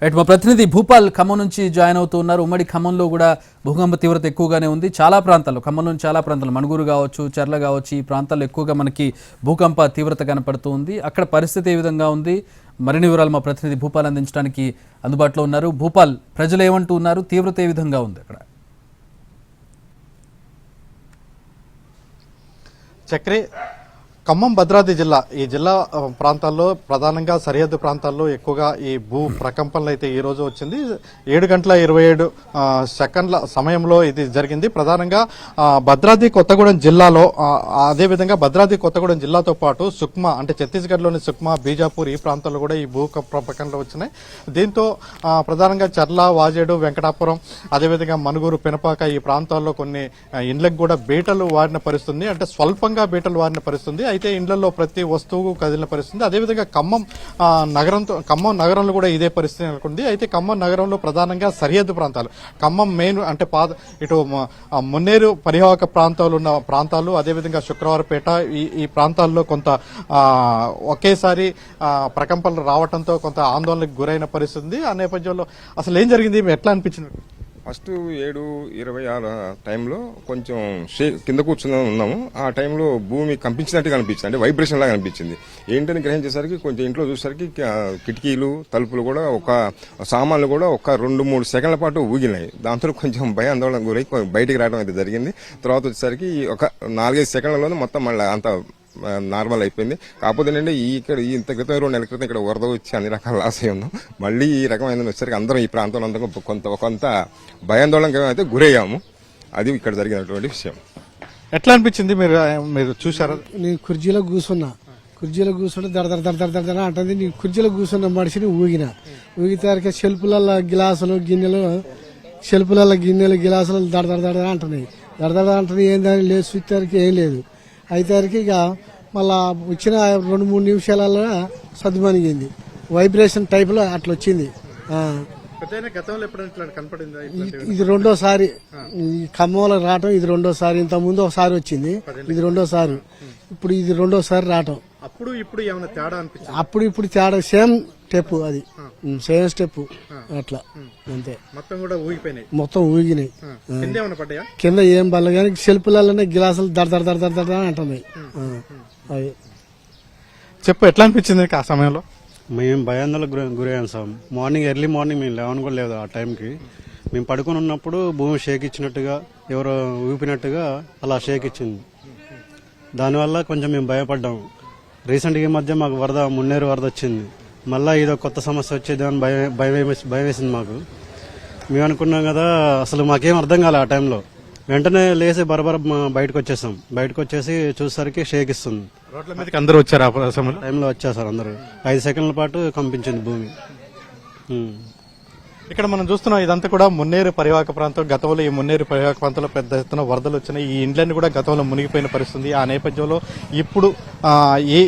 Right, మా ప్రతినిధి భూపాల్ ఖమ్మం నుంచి జాయిన్ అవుతూ ఉన్నారు. ఉమ్మడి ఖమ్మంలో కూడా భూకంప తీవ్రత ఎక్కువగానే ఉంది. చాలా ప్రాంతాల్లో, ఖమ్మంలోని చాలా ప్రాంతాలు, మణుగూరు కావచ్చు, చర్ల కావచ్చు, ఈ ప్రాంతాల్లో ఎక్కువగా మనకి భూకంప తీవ్రత కనపడుతూ ఉంది. అక్కడ పరిస్థితి ఏ విధంగా ఉంది, మరిన్ని వివరాలు మా ప్రతినిధి భూపాల్ అందించడానికి అందుబాటులో ఉన్నారు. భూపాల్, ప్రజలు ఏమంటూ ఉన్నారు, తీవ్రత ఏ విధంగా ఉంది అక్కడ? చక్రి, ఖమ్మం భద్రాద్రి జిల్లా, ఈ జిల్లా ప్రాంతాల్లో ప్రధానంగా సరిహద్దు ప్రాంతాల్లో ఎక్కువగా ఈ భూ ప్రకంపనలు అయితే ఈ రోజు వచ్చింది. 7:27 సమయంలో ఇది జరిగింది. ప్రధానంగా భద్రాద్రి కొత్తగూడెం జిల్లాలో, అదేవిధంగా భద్రాద్రి కొత్తగూడెం జిల్లాతో పాటు సుక్మా అంటే ఛత్తీస్గఢ్లోని సుక్మా, బీజాపూర్ ఈ ప్రాంతాల్లో కూడా ఈ భూ ప్రకంపనలు వచ్చినాయి. దీంతో ప్రధానంగా చర్ల, వాజేడు, వెంకటాపురం, అదేవిధంగా మణుగూరు, పినపాక ఈ ప్రాంతాల్లో కొన్ని ఇండ్లకు కూడా బీటలు వారిన పరిస్థితుంది. అంటే స్వల్పంగా బీటలు వారిన పరిస్థితుంది. అయితే ఇండ్లలో ప్రతి వస్తువు కదిలిన పరిస్థితి. అదేవిధంగా ఖమ్మం నగరంలో కూడా ఇదే పరిస్థితి నెలకొంది. అయితే ఖమ్మం నగరంలో ప్రధానంగా సరిహద్దు ప్రాంతాలు, ఖమ్మం మెయిన్ అంటే ఇటు మున్నేరు పరివాహక ప్రాంతాలు ఉన్న ప్రాంతాలు, అదేవిధంగా శుక్రవారపేట ఈ ప్రాంతాల్లో కొంత ఒకేసారి ప్రకంపనలు రావడంతో కొంత ఆందోళనకు గురైన పరిస్థితి. ఆ నేపథ్యంలో అసలు ఏం జరిగింది, ఎట్లా అనిపించింది? ఫస్ట్ 7:26 టైంలో కొంచెం కింద కూర్చుని ఉన్నాము. ఆ టైంలో భూమి కంపించినట్టుగా అనిపించింది, అంటే వైబ్రేషన్ లాగా అనిపించింది. ఏంటని గ్రహించేసరికి కొంచెం ఇంట్లో చూసేసరికి కిటికీలు, తలుపులు కూడా, ఒక సామాన్లు కూడా ఒక 2-3 సెకండ్ల పాటు ఊగినాయి. దాంతో కొంచెం భయాందోళన గురై బయటికి రావడం అయితే జరిగింది. తర్వాత వచ్చేసరికి ఒక 4-5 సెకండ్లలోనే మొత్తం మళ్ళీ అంత నార్మల్ అయిపోయింది. కాకపోతే ఏంటంటే ఇక్కడ ఇంత క్రితం 2 నెలల క్రితం ఇక్కడ వరద వచ్చి అన్ని రకాల లాస్ అయి ఉన్నాం. మళ్ళీ ఈ రకమైన వచ్చేసరికి అందరం ఈ ప్రాంతంలో అందరం కొంత భయాందోళనకి అయితే గురయ్యాము. అది ఇక్కడ జరిగినటువంటి విషయం. ఎట్లా అనిపించింది, మీరు చూసారా? నేను కుర్చీలో కూర్చుంటే దడ అంటుంది. నీ కుర్చీలో కూర్చున్న మనిషిని ఊగితారికి షెల్పులలో గిలాసులు, గిలాసులు దడ అంటున్నాయి. దడ అంటున్నాయి. ఏందని లేదు, చూస్తారికి ఏం లేదు. అయితారికి ఇక మళ్ళా వచ్చిన 2-3 నిమిషాలలో సర్దుమణిగింది. వైబ్రేషన్ టైప్ లో అట్లా వచ్చింది. ఇది రెండోసారి ఈ ఖమ్మంలో రావటం, ఇది రెండోసారి. ఇంత ముందు ఒకసారి వచ్చింది, ఇది రెండోసారి. ఇప్పుడు ఇది రెండోసారి రావటం. అప్పుడు ఏమైనా తేడా అనిపించింది? ఇప్పుడు తేడా సేమ్ స్టెప్, అది సేమ్ స్టెప్ అట్లా అంతే. మొత్తం ఊగినాయి. కింద ఏం బల్ల కానీ షెల్పులలోనే గిలాసులు దడ అంటున్నాయి. అవి చెప్పు, ఎట్లా అనిపించింది ఆ సమయంలో? మేము భయాందోళనకు గురయ్యాం సార్. ఎర్లీ మార్నింగ్ మేము 11 కూడా లేదు ఆ టైంకి. మేము పడుకుని ఉన్నప్పుడు భూమి షేక్ ఇచ్చినట్టుగా, ఎవరో ఊపినట్టుగా అలా షేక్ ఇచ్చింది. దానివల్ల కొంచెం మేము భయపడ్డాం. రీసెంట్గా ఈ మధ్య మాకు మున్నేరు వరద వచ్చింది. మళ్ళీ ఇదో కొత్త సమస్య వచ్చేది అని భయం వేసింది మాకు. మేము అనుకున్నాం కదా, అసలు మాకేం అర్థం కాలే ఆ టైంలో. వెంటనే లేచి బరబర బయటకు వచ్చేసాం. బయటకు వచ్చేసి చూసేసరికి షేక్ ఇస్తుంది. రోడ్ల మీదకి అందరూ వచ్చారు ఆ టైంలో వచ్చేసారు అందరూ. 5 సెకండ్ల పాటు కంపించింది భూమి. ఇక్కడ మనం చూస్తున్నాం, ఇదంతా కూడా మున్నేరు పరివాహక ప్రాంతం. గతంలో ఈ మున్నేరు పరివాహక ప్రాంతంలో పెద్ద ఎత్తున వరదలు వచ్చినాయి. ఈ ఇండ్లన్నీ కూడా గతంలో మునిగిపోయిన పరిస్థితి. ఆ నేపథ్యంలో ఇప్పుడు ఈ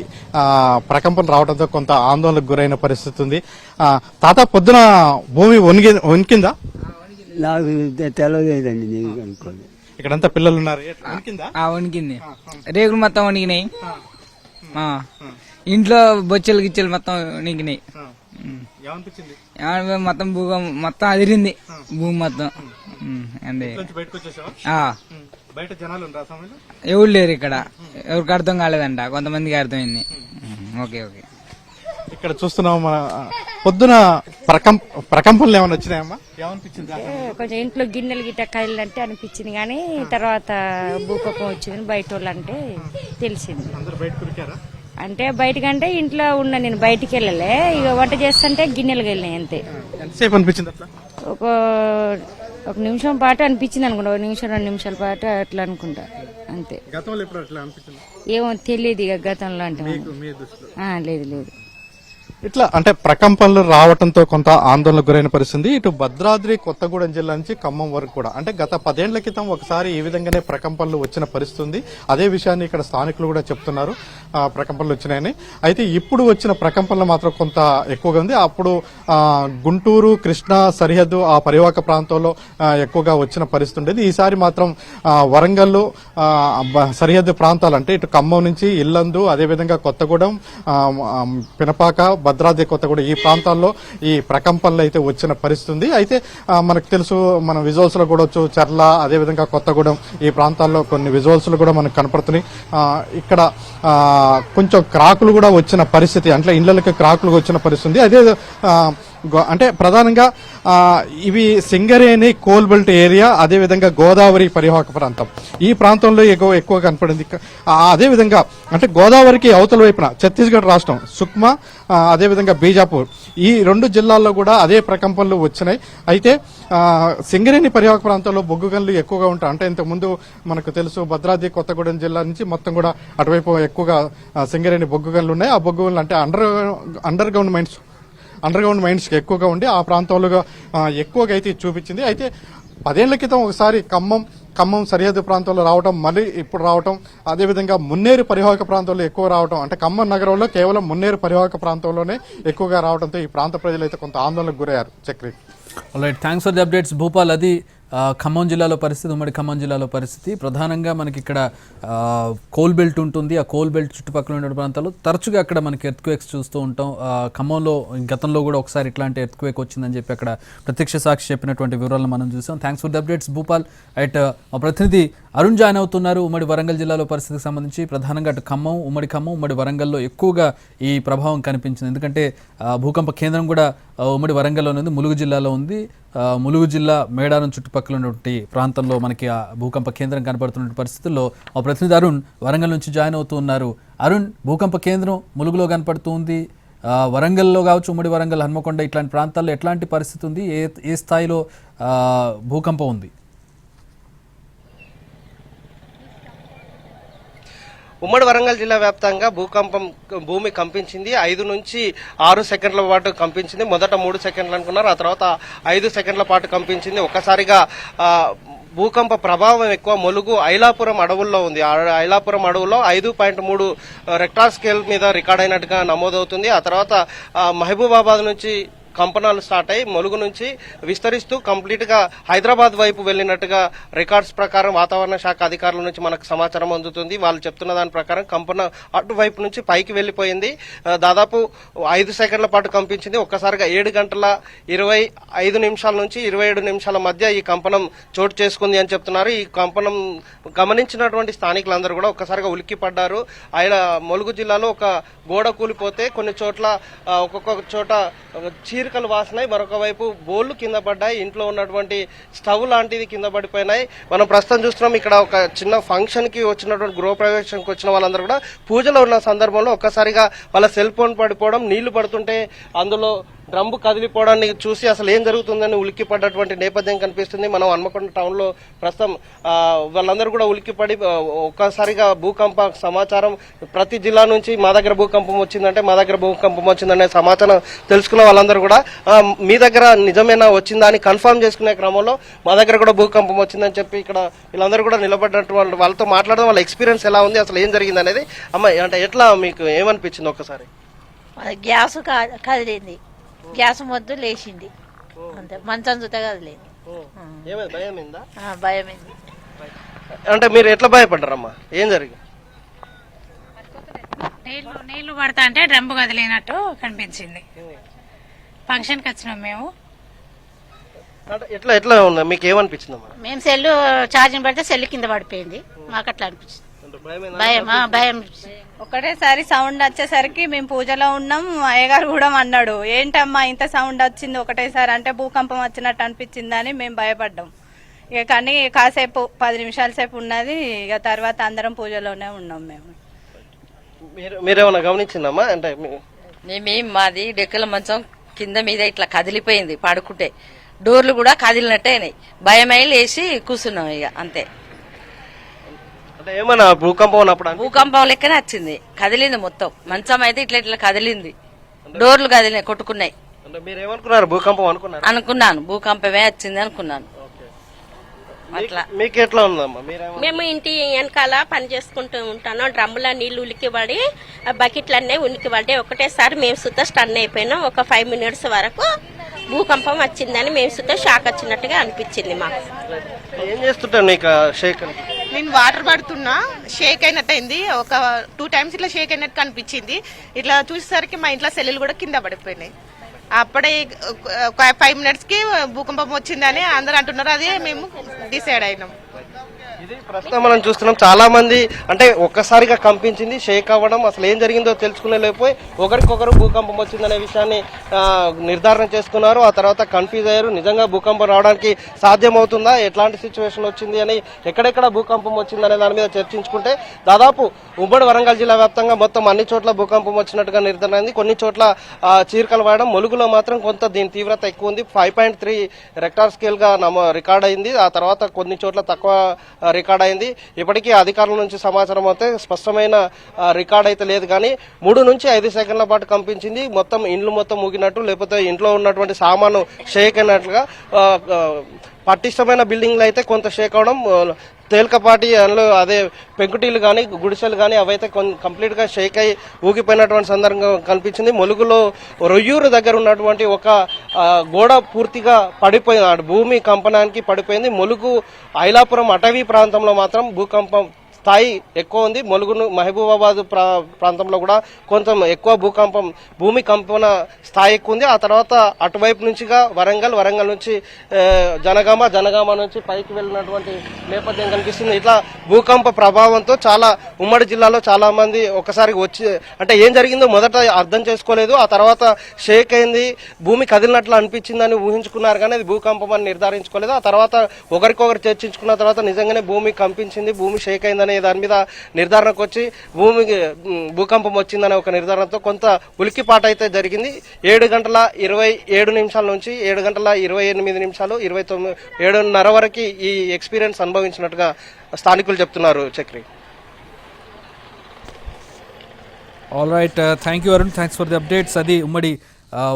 ప్రకంపన రావడంతో కొంత ఆందోళనకు గురైన పరిస్థితి ఉంది. తాత, పొద్దున భూమి వణికిందా? నాకు తెలియలేదండి, నేను అనుకోలేదు. ఇక్కడంతా పిల్లలు ఉన్నారు. వణికింది, రేకులు మొత్తం వణికినాయి. ఇంట్లో బొచ్చెలు గిచ్చెలు మొత్తం వణికినాయి. మొత్తం భూగం మొత్తం అదిరింది, భూమి మొత్తం. ఎవరు లేరు ఇక్కడ, ఎవరికి అర్థం కాలేదంట, కొంతమందికి అర్థమైంది. ఓకే. ఇక్కడ చూస్తున్నాం, పొద్దున ప్రకంపనలు ఏమైనా వచ్చినాయమ్మా? ఏమనిపించింది? కొంచెం ఇంట్లో గిన్నెలు గిట్ట కదిలినట్టే అనిపించింది, కానీ తర్వాత భూకంపం వచ్చింది బయట వాళ్ళు అంటే తెలిసింది. అంటే బయటకంటే ఇంట్లో ఉన్నా, నేను బయటికి వెళ్ళలే. ఇక వంట చేస్తుంటే గిన్నెలు వెళ్ళినాయి అంతే. ఎంతసేపు అనిపించింది? ఒక నిమిషం పాటు అనిపించింది అనుకుంటా, 1 నిమిషం 2 నిమిషాల పాటు అట్లా అనుకుంటా అంతే. ఏమో తెలియదు ఇక గతంలో అంటే. లేదు. ఇట్లా అంటే ప్రకంపనలు రావడంతో కొంత ఆందోళనకు గురైన పరిస్థితి. ఇటు భద్రాద్రి కొత్తగూడెం జిల్లా నుంచి ఖమ్మం వరకు కూడా, అంటే గత 10 ఏళ్ల క్రితం ఒకసారి ఈ విధంగానే ప్రకంపనలు వచ్చిన పరిస్థితి ఉంది. అదే విషయాన్ని ఇక్కడ స్థానికులు కూడా చెప్తున్నారు, ప్రకంపనలు వచ్చినాయని. అయితే ఇప్పుడు వచ్చిన ప్రకంపనలు మాత్రం కొంత ఎక్కువగా ఉంది. అప్పుడు గుంటూరు, కృష్ణా సరిహద్దు ఆ పరివాహక ప్రాంతంలో ఎక్కువగా వచ్చిన పరిస్థితి ఉండేది. ఈసారి మాత్రం వరంగల్ సరిహద్దు ప్రాంతాలు, అంటే ఇటు ఖమ్మం నుంచి ఇల్లందు, అదేవిధంగా కొత్తగూడెం, పినపాక, భద్రాద్రి కొత్తగూడెం ఈ ప్రాంతాల్లో ఈ ప్రకంపనలు అయితే వచ్చిన పరిస్థితి ఉంది. అయితే మనకు తెలుసు, మన విజువల్స్ లో కూడా చర్ల అదేవిధంగా కొత్తగూడెం ఈ ప్రాంతాల్లో కొన్ని విజువల్స్ లో కూడా మనకు కనపడుతున్నాయి. ఇక్కడ కొంచెం క్రాకులు కూడా వచ్చిన పరిస్థితి, అంటే ఇళ్లకి క్రాకులు వచ్చిన పరిస్థితి ఉంది. అదే అంటే ప్రధానంగా ఇవి సింగరేణి కోల్ బెల్ట్ ఏరియా, అదేవిధంగా గోదావరి పరివాహక ప్రాంతం ఈ ప్రాంతంలో ఎక్కువ కనపడింది. అదేవిధంగా అంటే గోదావరికి అవతల వైపున ఛత్తీస్గఢ్ రాష్ట్రం సుక్మా, అదేవిధంగా బీజాపూర్ ఈ 2 జిల్లాల్లో కూడా అదే ప్రకంపనలు వచ్చినాయి. అయితే సింగరేణి పరివాహక ప్రాంతంలో బొగ్గు గనులు ఎక్కువగా ఉంటాయి. అంటే ఇంతకుముందు మనకు తెలుసు భద్రాద్రి కొత్తగూడెం జిల్లా నుంచి మొత్తం కూడా అటువైపు ఎక్కువగా సింగరేణి బొగ్గు గనులు ఉన్నాయి. ఆ బొగ్గు గనులు అంటే అండర్ గ్రౌండ్ మైన్స్ ఎక్కువగా ఉండి ఆ ప్రాంతంలో ఎక్కువగా అయితే చూపించింది. అయితే 10 ఏళ్ల క్రితం ఒకసారి ఖమ్మం సరిహద్దు ప్రాంతంలో రావడం, మళ్ళీ ఇప్పుడు రావటం, అదేవిధంగా మున్నేరు పరివాహక ప్రాంతంలో ఎక్కువ రావటం, అంటే ఖమ్మం నగరంలో కేవలం మున్నేరు పరివాహక ప్రాంతంలోనే ఎక్కువగా రావడంతో ఈ ప్రాంత ప్రజలు అయితే కొంత ఆందోళనకు గురయ్యారు. Chakri, alright, thanks for the updates Bhupal. అది ఖమ్మం జిల్లాలో పరిస్థితి, ఉమ్మడి ఖమ్మం జిల్లాలో పరిస్థితి. ప్రధానంగా మనకి ఇక్కడ కోల్ బెల్ట్ ఉంటుంది. ఆ కోల్ బెల్ట్ చుట్టుపక్కల ఉన్న ప్రాంతాల్లో తరచుగా అక్కడ మనకి ఎర్త్క్వేక్స్ చూస్తూ ఉంటాం. ఖమ్మంలో గతంలో కూడా ఒకసారి ఇట్లాంటి ఎర్త్క్వేక్ వచ్చిందని చెప్పి అక్కడ ప్రత్యక్ష సాక్షి చెప్పినటువంటి వివరాలను మనం చూసాం. Thanks for the updates Bhupal. At మా ప్రతినిధి అరుణ్ జాయిన్ అవుతున్నారు ఉమ్మడి వరంగల్ జిల్లాలో పరిస్థితికి సంబంధించి. ప్రధానంగా అటు ఖమ్మం, ఉమ్మడి వరంగల్లో ఎక్కువగా ఈ ప్రభావం కనిపించింది. ఎందుకంటే భూకంప కేంద్రం కూడా ఉమ్మడి వరంగల్లోనే ఉంది, ములుగు జిల్లాలో ఉంది. ములుగు జిల్లా మేడారం చుట్టుపక్కల ఉన్నటువంటి ప్రాంతంలో మనకి ఆ భూకంప కేంద్రం కనబడుతున్న పరిస్థితుల్లో మా ప్రతినిధి అరుణ్ వరంగల్ నుంచి జాయిన్ అవుతూ ఉన్నారు. అరుణ్, భూకంప కేంద్రం ములుగులో కనపడుతూ ఉంది. వరంగల్లో కావచ్చు, ఉమ్మడి వరంగల్, హన్మకొండ ఇట్లాంటి ప్రాంతాల్లో ఎట్లాంటి పరిస్థితి ఉంది? ఏ స్థాయిలో భూకంపం ఉంది? ఉమ్మడి వరంగల్ జిల్లా వ్యాప్తంగా భూమి కంపించింది. 5 నుంచి 6 సెకండ్ల పాటు కంపించింది. మొదట 3 సెకండ్లు అనుకున్నారు, ఆ తర్వాత 5 సెకండ్ల పాటు కంపించింది. ఒక్కసారిగా భూకంప ప్రభావం ఎక్కువ ములుగు ఐలాపురం అడవుల్లో ఉంది. ఐలాపురం అడవుల్లో 5.3 రెక్టార్ స్కేల్ మీద రికార్డ్ అయినట్టుగా నమోదవుతుంది. ఆ తర్వాత మహబూబాబాద్ నుంచి కంపనాలు స్టార్ట్ అయ్యి ములుగు నుంచి విస్తరిస్తూ కంప్లీట్ గా హైదరాబాద్ వైపు వెళ్లినట్టుగా రికార్డ్స్ ప్రకారం వాతావరణ శాఖ అధికారుల నుంచి మనకు సమాచారం అందుతుంది. వాళ్ళు చెప్తున్న దాని ప్రకారం కంపన అటువైపు నుంచి పైకి వెళ్లిపోయింది. దాదాపు 5 సెకండ్ల పాటు కంపించింది. ఒక్కసారిగా 7 గంటల 25 నిమిషాల నుంచి 27 నిమిషాల మధ్య ఈ కంపనం చోటు చేసుకుంది అని చెప్తున్నారు. ఈ కంపనం గమనించినటువంటి స్థానికులందరూ కూడా ఒక్కసారిగా ఉలిక్కి పడ్డారు. ఆయన ములుగు జిల్లాలో ఒక గోడ కూలిపోతే కొన్ని చోట్ల ఒక్కొక్క చోట చీరికలు వాసినాయి, మరొక వైపు బోళ్లు కింద పడ్డాయి, ఇంట్లో ఉన్నటువంటి స్టవ్ లాంటిది కింద పడిపోయినాయి. మనం ప్రస్తుతం చూస్తున్నాం ఇక్కడ ఒక చిన్న ఫంక్షన్ కి వచ్చినటువంటి గృహప్రవేశానికి వచ్చిన వాళ్ళందరూ కూడా పూజలో ఉన్న సందర్భంలో ఒక్కసారిగా వాళ్ళ సెల్ ఫోన్ పడిపోవడం, నీళ్లు పడుతుంటే అందులో డ్రమ్ము కదిలిపోవడాన్ని చూసి అసలు ఏం జరుగుతుందని ఉలిక్కి పడ్డటువంటి నేపథ్యం కనిపిస్తుంది. మనం హన్మకొండ టౌన్ లో ప్రస్తుతం వాళ్ళందరూ కూడా ఉలిక్కిపడి ఒక్కసారిగా భూకంప సమాచారం ప్రతి జిల్లా నుంచి మా దగ్గర భూకంపం వచ్చిందనే సమాచారం తెలుసుకున్న వాళ్ళందరూ కూడా మీ దగ్గర నిజమేనా వచ్చిందా అని కన్ఫర్మ్ చేసుకునే క్రమంలో మా దగ్గర కూడా భూకంపం వచ్చిందని చెప్పి ఇక్కడ వీళ్ళందరూ కూడా నిలబడ్డటువంటి వాళ్ళతో మాట్లాడడం, వాళ్ళ ఎక్స్పీరియన్స్ ఎలా ఉంది, అసలు ఏం జరిగింది అనేది. అమ్మాయి అంటే ఎట్లా మీకు ఏమనిపించింది? ఒక్కసారి గ్యాస్ కదిలింది, గ్యాస్ మొద్దు లేచింది, అంతే. మంచం చూత కదిలేదు, భయమైంది. అంటే మీరు ఎట్లా భయపడ్డారమ్మా? ఏం జరిగింది? నీళ్లు పడతా అంటే డ్రమ్ము కదిలినట్టు కనిపించింది. ఫంక్షన్ కి వచ్చినాం మేము. ఎట్లా ఉన్నా మీకు ఏమనిపించిందమ్మా? మేము సెల్ ఛార్జింగ్ పడితే సెల్ కింద పడిపోయింది, మాకు అట్లా అనిపించింది. భయం ఒకటేసారి సౌండ్ వచ్చేసరికి మేము పూజలో ఉన్నాం. అయ్యగారు కూడా అన్నాడు, ఏంటమ్మా ఇంత సౌండ్ వచ్చింది ఒకటేసారి అంటే భూకంపం వచ్చినట్టు అనిపించిందని మేము భయపడ్డాం. ఇక కానీ కాసేపు 10 నిమిషాల సేపు ఉన్నది. ఇక తర్వాత అందరం పూజలోనే ఉన్నాం. మేము మీరేమన్నా గమనించిందమ్మా? అంటే మాది డెక్కల మంచం కింద మీద ఇట్లా కదిలిపోయింది, పడుకుంటే డోర్లు కూడా కదిలినట్టే అయినాయి. భయమై లేచి కూర్చున్నాం ఇక అంతే. ఏమన్నా భూకంపం లెక్కనే వచ్చింది, కదిలింది మొత్తం. మంచం అయితే ఇట్లా కదిలింది, డోర్లు కదిలినాయి, కొట్టుకున్నాయి. భూకంపం అనుకున్నాను, భూకంపమే వచ్చింది అనుకున్నాను. అట్లా మీకు ఎట్లా ఉందమ్మా? మేము ఇంటి వెనకాల పని చేసుకుంటూ ఉంటాను. డ్రమ్ముల నీళ్లు ఉలికిపడి బకెట్లన్నీ ఉనికిపడి ఒకటేసారి మేము సుత స్టన్ అయిపోయినాం. ఒక 5 మినిట్స్ వరకు భూకంపం వచ్చిందని మేము సుతా షాక్ వచ్చినట్టుగా అనిపించింది మాకు. ఏం చేస్తుంటాను నీకు షేక్ అని? నేను వాటర్ పడుతున్నా, షేక్ అయినట్టు అయింది. ఒక 2 times ఇట్లా షేక్ అయినట్టు కనిపించింది. ఇట్లా చూసేసరికి మా ఇంట్లో సెల్లులు కూడా కింద పడిపోయినాయి. అప్పుడే ఒక 5 minutes కి భూకంపం వచ్చిందని అందరూ అంటున్నారు. అదే మేము డిసైడ్ అయినాం. ఇది ప్రస్తుతం మనం చూస్తున్నాం, చాలా మంది అంటే ఒక్కసారిగా కంపించింది, షేక్ అవ్వడం, అసలు ఏం జరిగిందో తెలుసుకునే లేకపోయి ఒకరికొకరు భూకంపం వచ్చిందనే విషయాన్ని నిర్ధారణ చేసుకున్నారు. ఆ తర్వాత కన్ఫ్యూజ్ అయ్యారు. నిజంగా భూకంపం రావడానికి సాధ్యమవుతుందా, ఎట్లాంటి సిచ్యువేషన్ వచ్చింది అని, ఎక్కడెక్కడ భూకంపం వచ్చిందనే దాని మీద చర్చించుకుంటే దాదాపు ఉమ్మడి వరంగల్ జిల్లా వ్యాప్తంగా మొత్తం అన్ని చోట్ల భూకంపం వచ్చినట్టుగా నిర్ధారణ అయింది. కొన్ని చోట్ల చీరకలు వాడడం, ములుగులో మాత్రం కొంత దీని తీవ్రత ఎక్కువ ఉంది. 5.3 రెక్టార్ స్కేల్ గా రికార్డ్ అయింది. ఆ తర్వాత కొన్ని చోట్ల తక్కువ రికార్డ్ అయింది. ఇప్పటికీ అధికారుల నుంచి సమాచారం అయితే స్పష్టమైన రికార్డ్ అయితే లేదు, కానీ 3 నుంచి 5 సెకండ్ల పాటు కంపించింది. మొత్తం ఇండ్లు మొత్తం ఊగినట్టు, లేకపోతే ఇంట్లో ఉన్నటువంటి సామాను షేక్ అయినట్లుగా. పటిష్టమైన బిల్డింగ్లు అయితే కొంత షేక్ అవడం, తేలికపాటి అందులో అదే పెంకుటీలు కానీ గుడిసెలు కానీ అవైతే కంప్లీట్ గా షేక్ అయి ఊగిపోయినటువంటి సందర్భం కనిపించింది. ములుగులో రొయ్యూరు దగ్గర ఉన్నటువంటి ఒక గోడ పూర్తిగా పడిపోయింది, భూమి కంపనానికి పడిపోయింది. ములుగు ఐలాపురం అటవీ ప్రాంతంలో మాత్రం భూకంపం స్థాయి ఎక్కువ ఉంది. ములుగును మహబూబాబాద్ ప్రాంతంలో కూడా కొంచెం ఎక్కువ భూమి కంపన స్థాయి ఎక్కువ ఉంది. ఆ తర్వాత అటువైపు నుంచిగా వరంగల్ నుంచి జనగామ నుంచి పైకి వెళ్ళినటువంటి నేపథ్యం కనిపిస్తుంది. ఇట్లా భూకంప ప్రభావంతో చాలా ఉమ్మడి జిల్లాలో చాలా మంది ఒకసారి వచ్చి అంటే ఏం జరిగిందో మొదట అర్థం చేసుకోలేదు. ఆ తర్వాత షేక్ అయింది, భూమి కదిలినట్లు అనిపించిందని ఊహించుకున్నారు, కానీ అది భూకంపం అని నిర్ధారించుకోలేదు. ఆ తర్వాత ఒకరికొకరు చర్చించుకున్న తర్వాత నిజంగానే భూమి కంపించింది, భూమి షేక్ అయిందని దాని మీద నిర్ధారణకు వచ్చి భూకంపం వచ్చిందనే ఒక నిర్ధారణతో కొంత ఉలికిపాట అయితే జరిగింది. 7:27 నుంచి 7:28, 7:30 వరకు ఈ ఎక్స్పీరియన్స్ అనుభవించినట్టుగా స్థానికులు చెప్తున్నారు. Chakri. All right, thank you Arun, thanks for the updates. అది ఉమ్మడి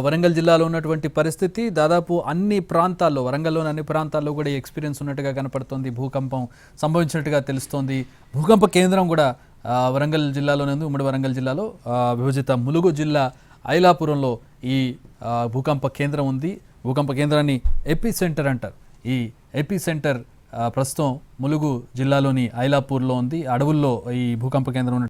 వరంగల్ జిల్లాలో ఉన్నటువంటి పరిస్థితి. దాదాపు అన్ని ప్రాంతాల్లో, వరంగల్లోని అన్ని ప్రాంతాల్లో కూడా ఈ ఎక్స్పీరియన్స్ ఉన్నట్టుగా కనపడుతోంది. భూకంపం సంభవించినట్టుగా తెలుస్తోంది. భూకంప కేంద్రం కూడా వరంగల్ జిల్లాలోనే ఉంది. ఉమ్మడి వరంగల్ జిల్లాలో విభజిత ములుగు జిల్లా ఐలాపురంలో ఈ భూకంప కేంద్రం ఉంది. భూకంప కేంద్రాన్ని ఎపి సెంటర్ అంటారు. ఈ ఎపి సెంటర్ ప్రస్తుతం ములుగు జిల్లాలోని ఐలాపూర్లో ఉంది. అడవుల్లో ఈ భూకంప కేంద్రం